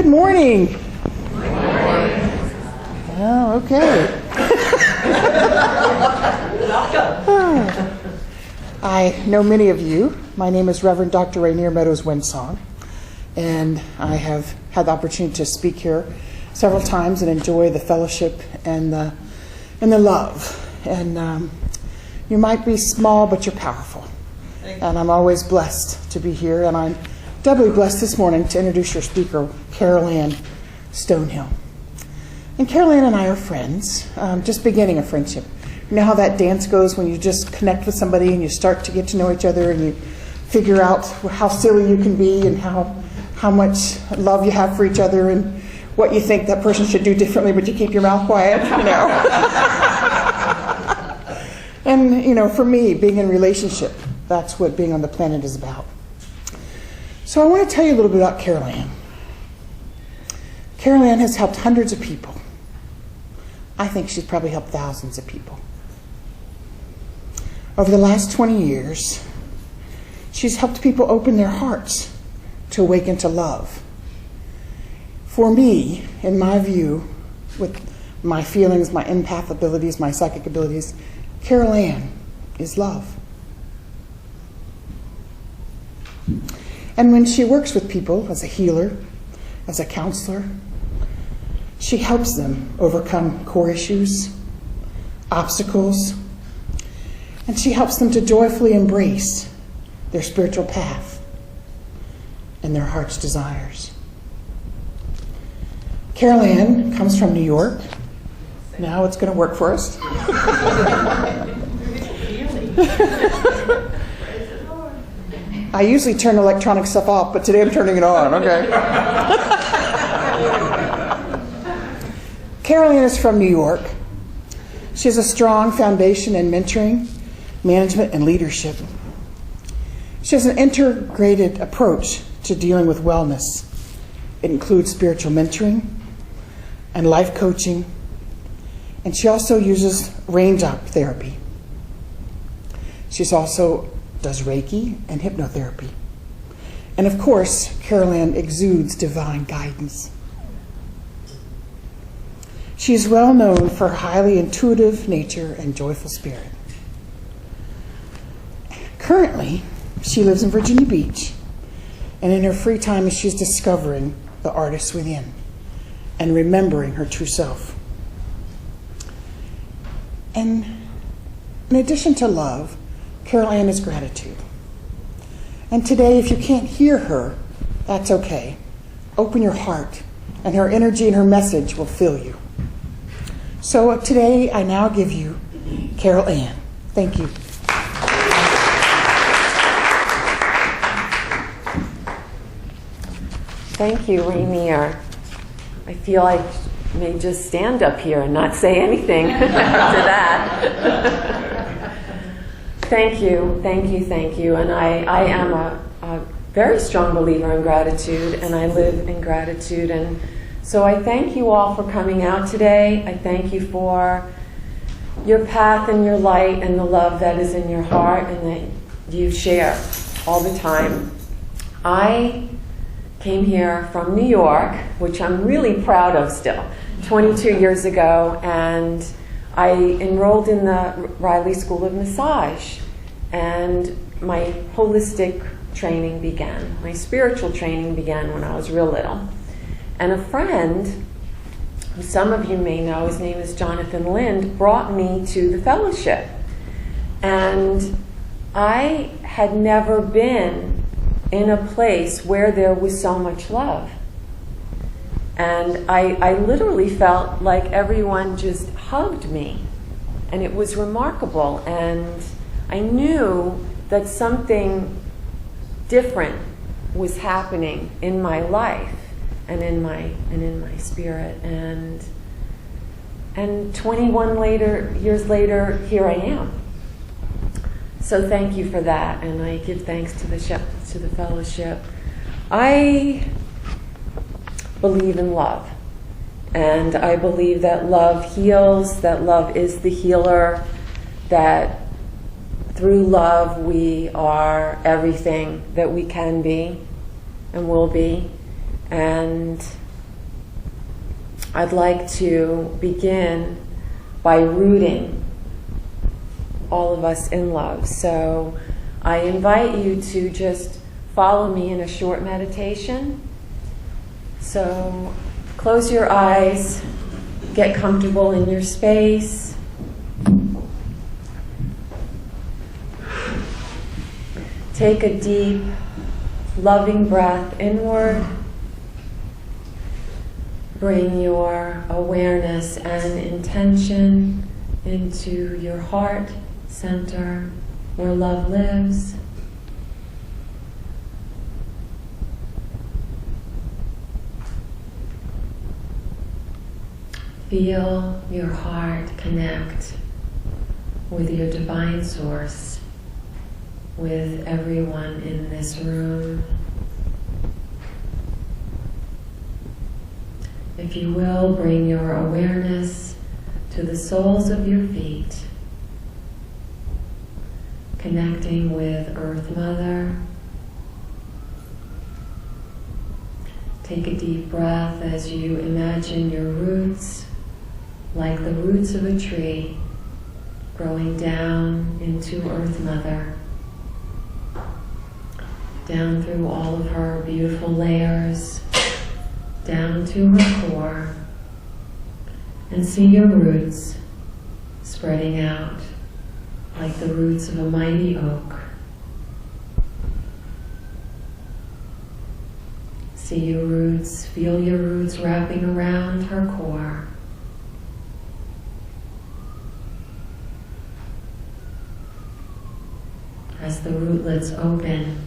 Good morning. Oh, okay. I know many of you. My name is Reverend Dr. Rainier Meadows Winsong, and I have had the opportunity to speak here several times and enjoy the fellowship and the love. And you might be small, but you're powerful. And I'm always blessed to be here, and I'm doubly blessed this morning to introduce your speaker, Carylanne Stonehill. And Carylanne and I are friends, just beginning a friendship. You know how that dance goes when you just connect with somebody and you start to get to know each other and you figure out how silly you can be and how much love you have for each other and what you think that person should do differently, but you keep your mouth quiet, you know. And, you know, for me, being in a relationship, that's what being on the planet is about. So I want to tell you a little bit about Carylanne. Carylanne has helped hundreds of people. I think she's probably helped thousands of people. Over the last 20 years, she's helped people open their hearts to awaken to love. For me, in my view, with my feelings, my empath abilities, my psychic abilities, Carylanne is love. And when she works with people as a healer, as a counselor, she helps them overcome core issues, obstacles, and she helps them to joyfully embrace their spiritual path and their heart's desires. Carylanne comes from New York. Now it's going to work for us. I usually turn electronic stuff off, but today I'm turning it on, okay. Carylanne is from New York. She has a strong foundation in mentoring, management, and leadership. She has an integrated approach to dealing with wellness. It includes spiritual mentoring and life coaching, and she also uses raindrop therapy. She's also does Reiki and hypnotherapy. And of course, Carylanne exudes divine guidance. She is well known for her highly intuitive nature and joyful spirit. Currently, she lives in Virginia Beach, and in her free time she's discovering the artist within and remembering her true self. And in addition to love, Carylanne is gratitude. And today, if you can't hear her, that's okay. Open your heart, and her energy and her message will fill you. So today, I now give you Carylanne. Thank you. Thank you, Rainier. I feel I may just stand up here and not say anything after that. Thank you. And I am a very strong believer in gratitude, and I live in gratitude. And so I thank you all for coming out today. I thank you for your path and your light and the love that is in your heart and that you share all the time. I came here from New York, which I'm really proud of still, 22 years ago, and I enrolled in the Riley School of Massage, and my holistic training began. My spiritual training began when I was real little. And a friend, who some of you may know, his name is Jonathan Lind, brought me to the fellowship. And I had never been in a place where there was so much love. And I literally felt like everyone just hugged me. And it was remarkable. And I knew that something different was happening in my life and in my spirit. And 21 years later, here I am. So thank you for that, and I give thanks to the fellowship. I believe in love, and I believe that love heals, that love is the healer, that through love we are everything that we can be and will be, and I'd like to begin by rooting all of us in love. So I invite you to just follow me in a short meditation. So close your eyes, get comfortable in your space. Take a deep, loving breath inward. Bring your awareness and intention into your heart center where love lives. Feel your heart connect with your divine source, with everyone in this room. If you will, bring your awareness to the soles of your feet, connecting with Earth Mother. Take a deep breath as you imagine your roots like the roots of a tree growing down into Earth Mother, down through all of her beautiful layers, down to her core, and see your roots spreading out like the roots of a mighty oak. See your roots, feel your roots wrapping around her core. As the rootlets open,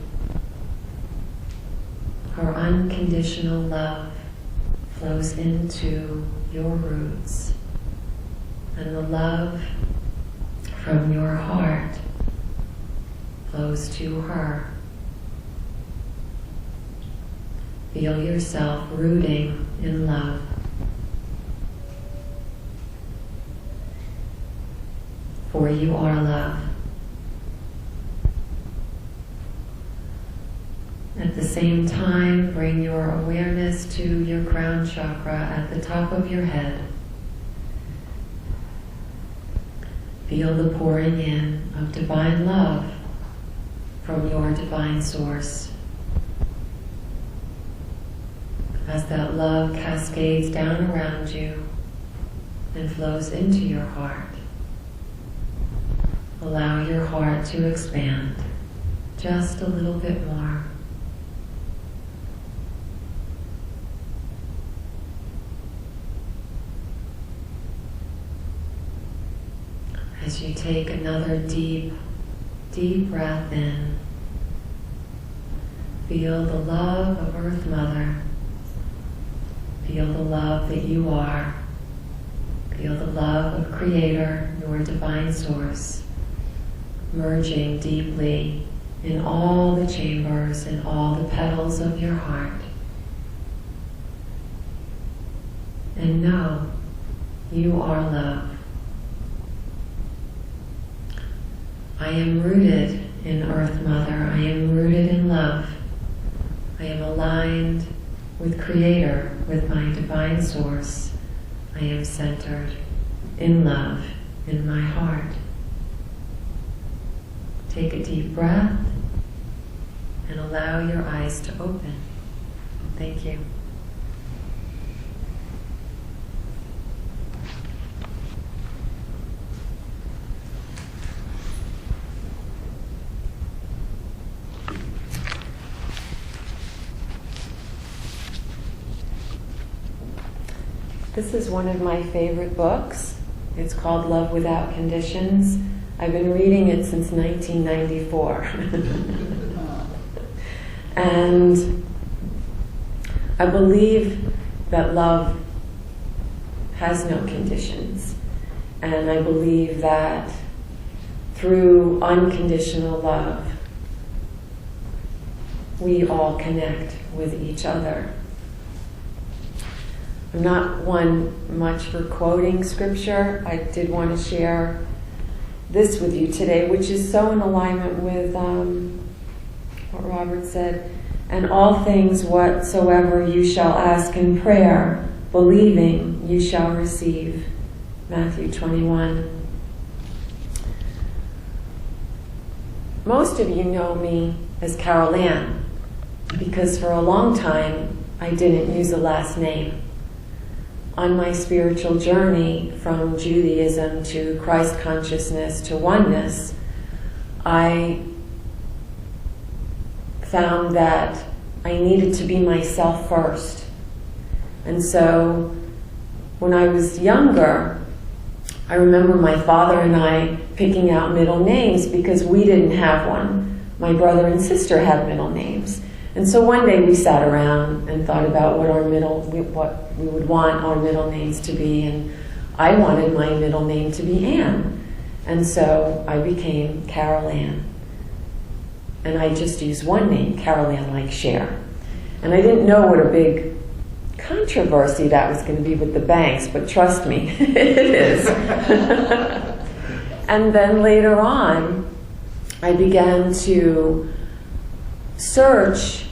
her unconditional love flows into your roots, and the love from your heart flows to her. Feel yourself rooting in love. For you are love. At the same time, bring your awareness to your crown chakra at the top of your head. Feel the pouring in of divine love from your divine source. As that love cascades down around you and flows into your heart, allow your heart to expand just a little bit more. As you take another deep, deep breath in, feel the love of Earth Mother. Feel the love that you are. Feel the love of Creator, your divine source, merging deeply in all the chambers and all the petals of your heart. And know you are love. I am rooted in Earth Mother. I am rooted in love. I am aligned with Creator, with my divine source. I am centered in love in my heart. Take a deep breath and allow your eyes to open. Thank you. This is one of my favorite books. It's called Love Without Conditions. I've been reading it since 1994. And I believe that love has no conditions. And I believe that through unconditional love, we all connect with each other. I'm not one much for quoting scripture. I did want to share this with you today, which is so in alignment with what Robert said. And all things whatsoever you shall ask in prayer, believing you shall receive. Matthew 21. Most of you know me as Carylanne because for a long time I didn't use a last name. On my spiritual journey from Judaism to Christ consciousness to oneness, I found that I needed to be myself first. And so when I was younger, I remember my father and I picking out middle names because we didn't have one. My brother and sister had middle names. And so one day we sat around and thought about what we would want our middle names to be, and I wanted my middle name to be Anne. And so I became Carylanne. And I just used one name, Carylanne, like Cher. And I didn't know what a big controversy that was going to be with the banks, but trust me, it is. And then later on, I began to search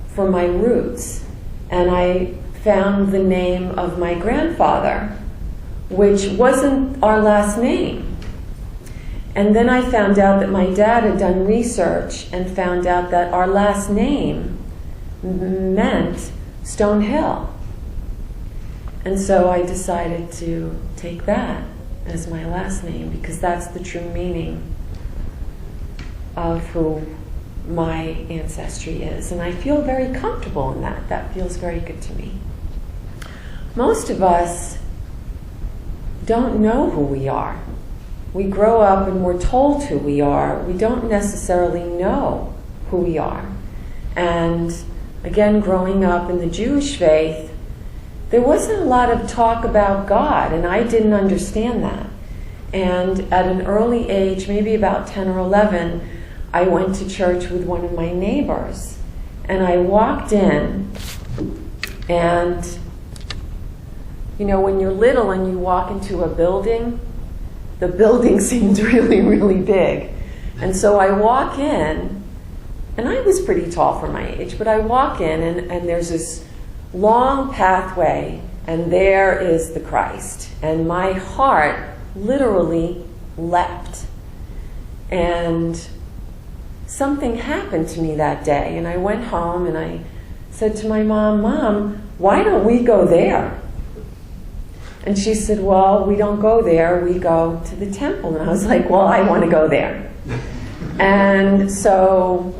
for my roots, and I found the name of my grandfather, which wasn't our last name. And then I found out that my dad had done research and found out that our last name meant Stonehill. And so I decided to take that as my last name because that's the true meaning of who my ancestry is. And I feel very comfortable in that. That feels very good to me. Most of us don't know who we are. We grow up and we're told who we are. We don't necessarily know who we are. And again, growing up in the Jewish faith, there wasn't a lot of talk about God, and I didn't understand that. And at an early age, maybe about 10 or 11, I went to church with one of my neighbors. And I walked in, and you know, when you're little and you walk into a building, the building seems really, really big. And so I walk in, and I was pretty tall for my age, but I walk in, and there's this long pathway, and there is the Christ. And my heart literally leapt. And something happened to me that day. And I went home and I said to my mom, "Mom, why don't we go there?" And she said, "Well, we don't go there, we go to the temple." And I was like, "Well, I want to go there." And so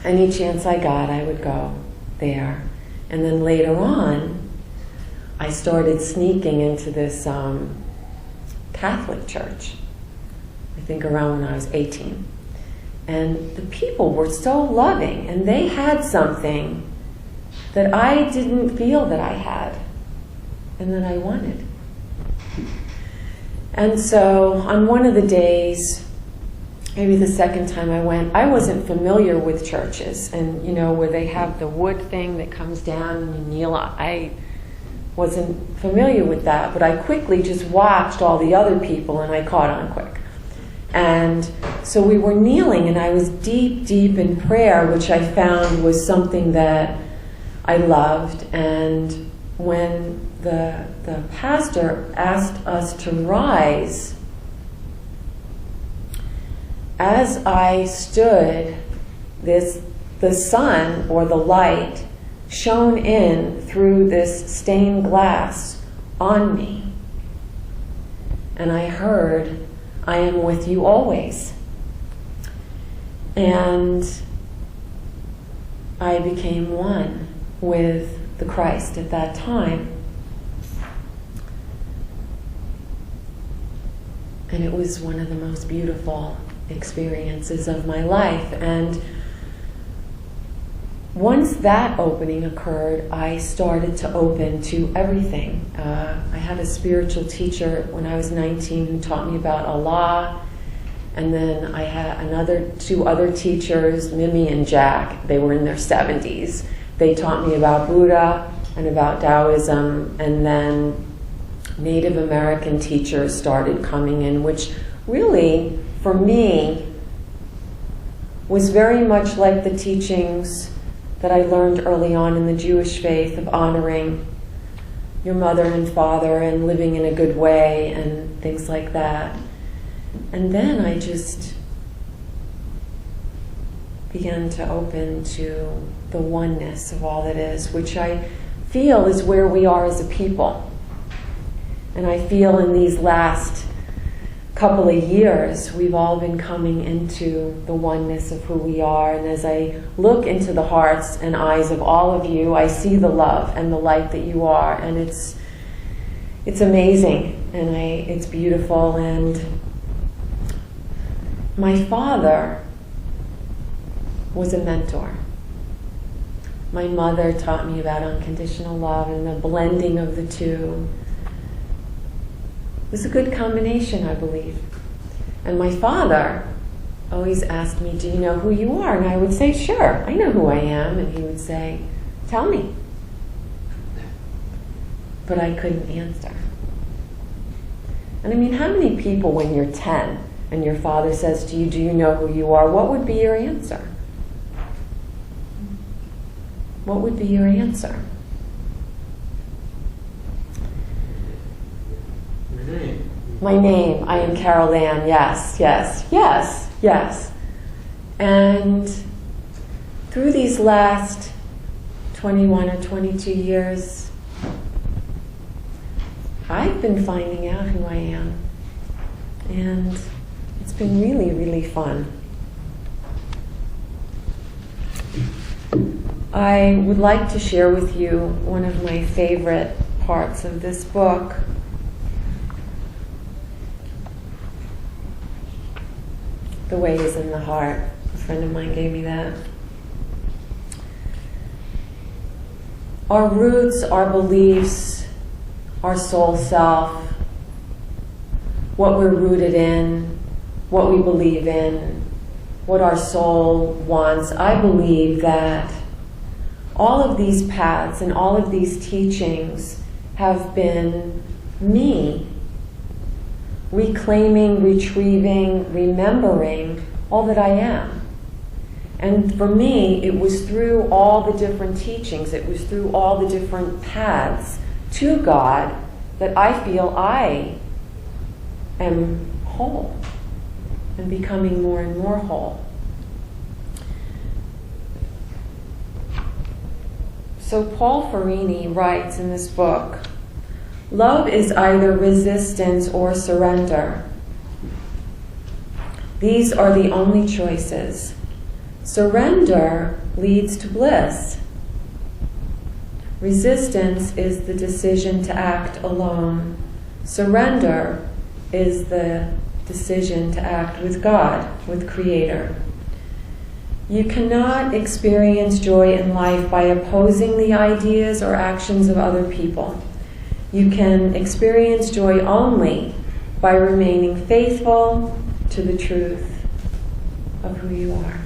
any chance I got, I would go there. And then later on, I started sneaking into this Catholic church, I think around when I was 18. And the people were so loving, and they had something that I didn't feel that I had, and that I wanted. And so on one of the days, maybe the second time I went, I wasn't familiar with churches, and you know, where they have the wood thing that comes down and you kneel. I wasn't familiar with that, but I quickly just watched all the other people and I caught on quick. And so we were kneeling, and I was deep, deep in prayer, which I found was something that I loved. And when the pastor asked us to rise, as I stood, the sun or the light shone in through this stained glass on me. And I heard, "I am with you always." And I became one with the Christ at that time. And it was one of the most beautiful experiences of my life. And once that opening occurred, I started to open to everything. I had a spiritual teacher when I was 19 who taught me about Allah. And then I had two other teachers, Mimi and Jack. They were in their 70s. They taught me about Buddha and about Taoism. And then Native American teachers started coming in, which really, for me, was very much like the teachings that I learned early on in the Jewish faith of honoring your mother and father and living in a good way and things like that. And then I just began to open to the oneness of all that is, which I feel is where we are as a people. And I feel in these last couple of years, we've all been coming into the oneness of who we are. And as I look into the hearts and eyes of all of you, I see the love and the light that you are. And it's amazing, and it's beautiful. And my father was a mentor. My mother taught me about unconditional love, and the blending of the two was a good combination, I believe. And my father always asked me, do you know who you are? And I would say, sure, I know who I am. And he would say, tell me. But I couldn't answer. And I mean, how many people when you're 10 and your father says to you, do you know who you are? What would be your answer? What would be your answer? My name, I am Carylanne, yes, yes, yes, yes. And through these last 21 or 22 years, I've been finding out who I am. And it's been really, really fun. I would like to share with you one of my favorite parts of this book. The way is in the heart. A friend of mine gave me that. Our roots, our beliefs, our soul self, what we're rooted in, what we believe in, what our soul wants. I believe that all of these paths and all of these teachings have been me reclaiming, retrieving, remembering all that I am. And for me, it was through all the different teachings, it was through all the different paths to God that I feel I am whole and becoming more and more whole. So Paul Farini writes in this book, love is either resistance or surrender. These are the only choices. Surrender leads to bliss. Resistance is the decision to act alone. Surrender is the decision to act with God, with Creator. You cannot experience joy in life by opposing the ideas or actions of other people. You can experience joy only by remaining faithful to the truth of who you are,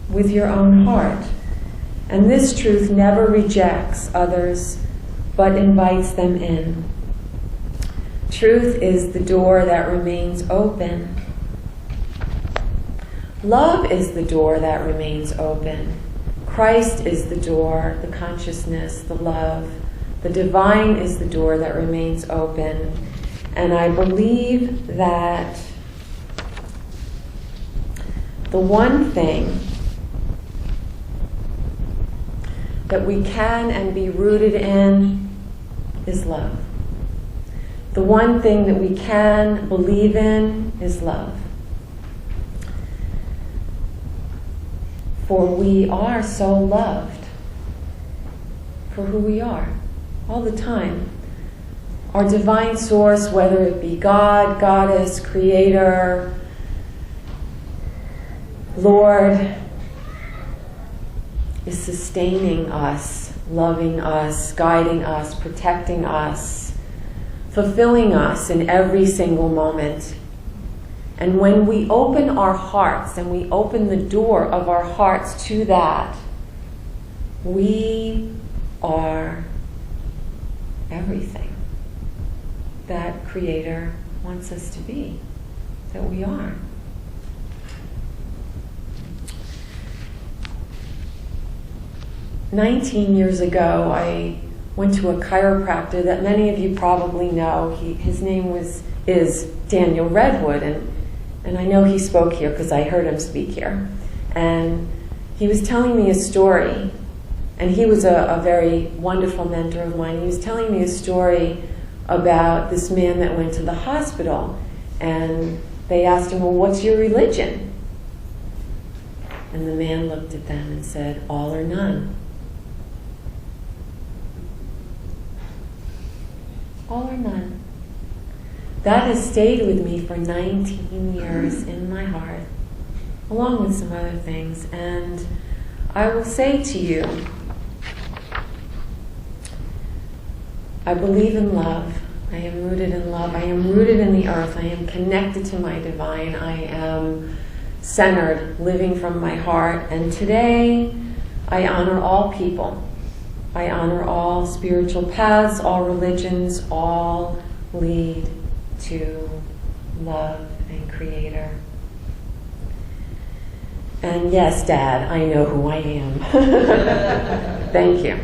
with your own heart. And this truth never rejects others, but invites them in. Truth is the door that remains open. Love is the door that remains open. Christ is the door, the consciousness, the love. The divine is the door that remains open. And I believe that the one thing that we can and be rooted in is love. The one thing that we can believe in is love. For we are so loved for who we are all the time. Our divine source, whether it be God, Goddess, Creator, Lord, is sustaining us, loving us, guiding us, protecting us, fulfilling us in every single moment. And when we open our hearts and we open the door of our hearts to that, we are everything that Creator wants us to be, that we are. "19 years ago, I went to a chiropractor that many of you probably know. His name is Daniel Redwood, and I know he spoke here because I heard him speak here. And he was telling me a story, and he was a very wonderful mentor of mine. He was telling me a story about this man that went to the hospital, and they asked him, well, what's your religion? And the man looked at them and said, all or none. All or none. That has stayed with me for 19 years in my heart, along with some other things. And I will say to you, I believe in love. I am rooted in love. I am rooted in the earth. I am connected to my divine. I am centered, living from my heart. And today, I honor all people. I honor all spiritual paths, all religions, all lead to love and Creator. And yes, Dad, I know who I am. Thank you.